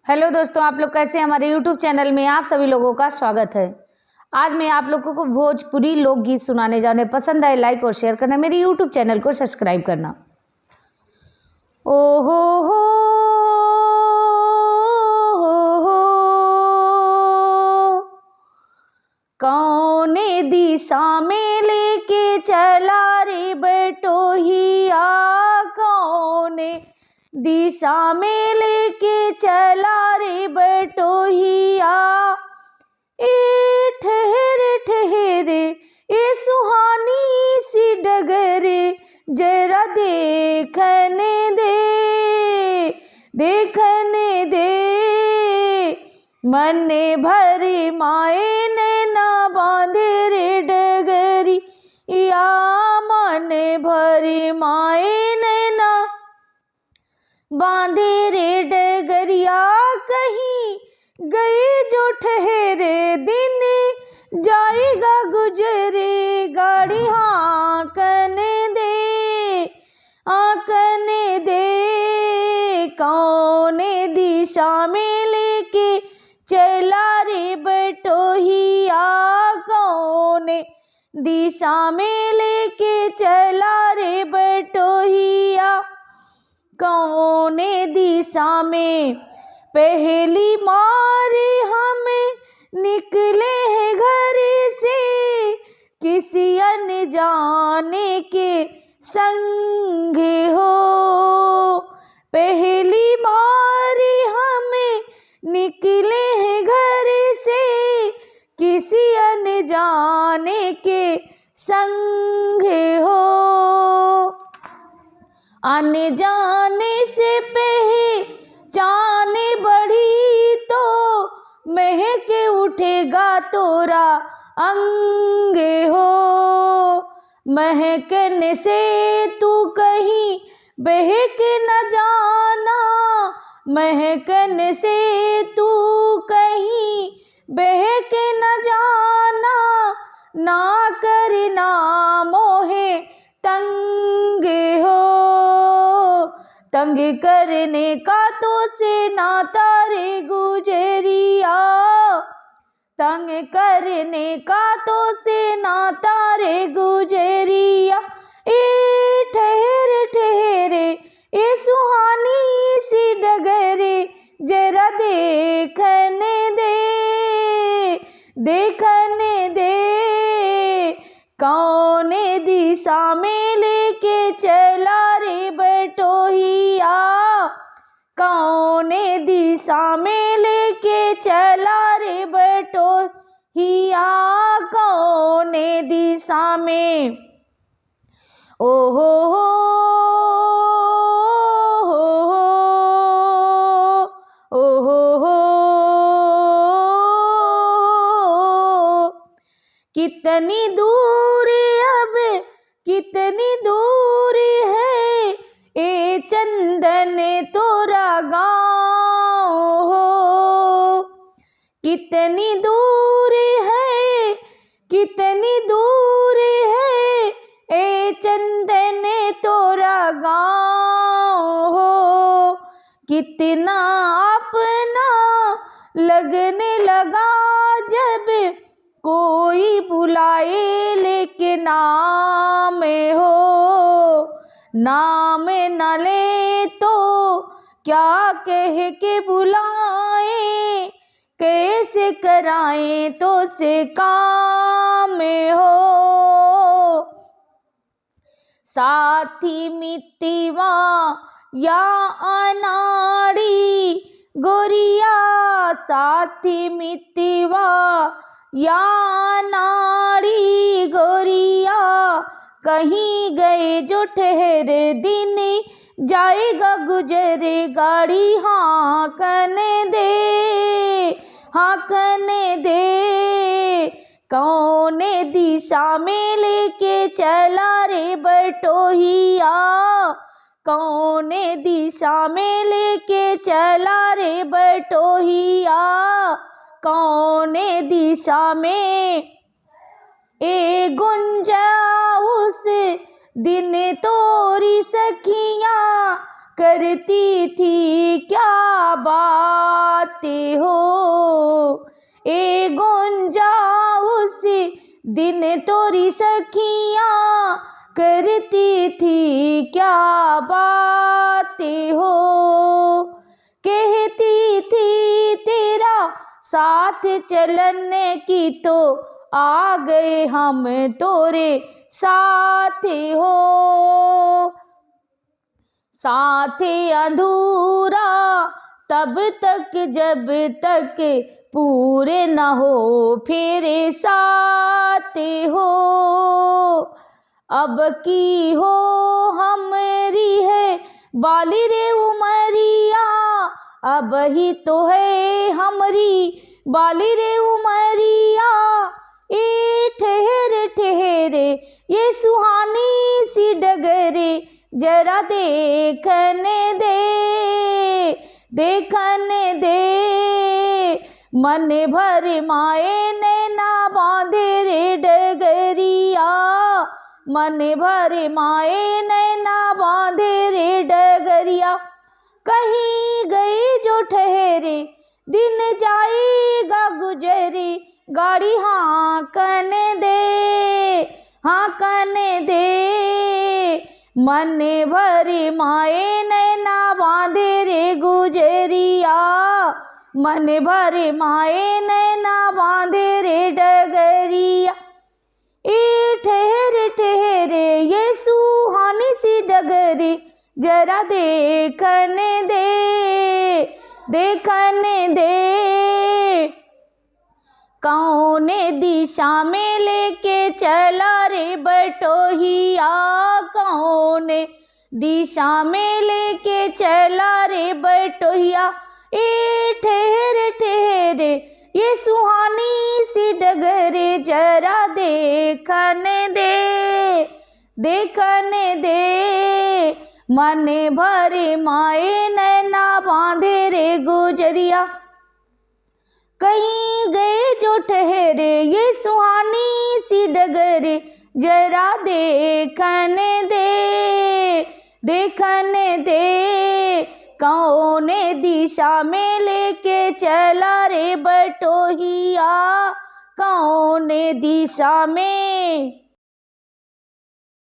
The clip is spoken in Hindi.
हेलो दोस्तों, आप लोग कैसे हैं। हमारे यूट्यूब चैनल में आप सभी लोगों का स्वागत है। आज मैं आप लोगों को भोजपुरी लोकगीत सुनाने जाने पसंद आए लाइक और शेयर करना, मेरे यूट्यूब चैनल को सब्सक्राइब करना। ओ हो कौने दिशा में लेके चला रे बटोहिया, कौने दिशा में लेके चला रे बटोहिया। ए ठहरे ठहरे ए सुहानी सी डगरे, जरा देखने दे देखने दे। मन भरे माए नैना बांधे रे डगरी या, मन भरे माए नैना बांधे रे डगरिया। कहीं गए जो ठहरे दिन जाएगा गुजरे, गाड़ी हाँकने दे आंकने दे। कौने दिशा में लेके चला रे बटोहिया, कौने दिशा में लेके चला रे बटोहिया। कौने दिशा में पहली मारे हमें निकले हैं घर से, किसी अनजाने के संग हो। पहली मारे हमें निकले हैं घर से, किसी अनजाने के संग हो। अनजाने से पहचाने बढ़ी तो महक उठेगा तोरा अंग हो। महकने से तू कहीं बहक न जाना, महकने से तू कहीं बहक न जाना। ना करना मोहे तंग हो, तंग करने का तो से नाता रे गुजरिया, तंग करने का तो से नाता रे गुजरिया। ए ठहरे ठहरे ए सुहानी सी डगरे, जरा देखने दे देखने दे। कौने दिशा में लेके चला रे बटोहिया, कौने दिशा में लेके चला रे बटोहिया। कौने दिशा में ओ हो कितनी दूर अब कितनी दूर है ए चंदन तोरा गाँव हो। कितनी दूर है कितनी दूर है ए चंदन तोरा गाँव हो। कितना अपना लगने लगा जब कोई बुलाए लेके नाम हो। नाम न ले तो क्या कह के बुलाए, कैसे कराए तो से काम हो। साथी मितवा या अनाड़ी गोरिया, साथी मितवा या नाड़ी गोरिया। कहीं गए जो ठहरे दिन जाएगा गुजरे, गाड़ी हाँकने दे हाँकने दे। कौने दिशा में लेके चला रे बटोहिया, कौने दिशा में लेके चला रे बटोहिया। कौने दिशा में ए गुंजा उस दिन तोरी सखियाँ करती थी क्या बात। हो। ए गुंजा उस दिन तोरी सखियाँ करती थी क्या बातें हो। कहती थी तेरा साथ चलने की तो आ गए हम तोरे साथ हो। साथ अधूरा तब तक जब तक पूरे न हो फेरे साथ हो। अब की हो हमरी है बाली रे उमरिया, अब ही तो है हमरी बाली रे उमरिया। ए ठहरे ठहरे ये सुहानी सी डगरे जरा देखने दे, देखने दे। मन भर माए नैना बांधे रे डगरिया, मन भर माए नैना बांधे रे डगरिया। कहीं गए जो ठहरे दिन जाएगा गुजरे, गाड़ी हाँकने दे, हाँकने दे। मन भर माए नैना बांधे रे गुजरिया, मन भर माए नैना बांधे रे डगरिया। ए ठहरे ठहरे ये सुहानी सी डगरी जरा देखने दे, देखने दे। कौन दिशा में लेके चला रे बटोहिया, कौन दिशा में लेके चला रे बटोहिया। ए ठहरे ठहरे ये सुहानी सी डगरे जरा देखने दे, देखने दे। मन भरे माए नैना बांधे रे गुजरिया। कहीं गए जो ठहरे ये सुहानी सी डगरे जरा देखने दे, देखने दे। कौन दिशा में लेके चला रे बटोहिया, कौन दिशा में।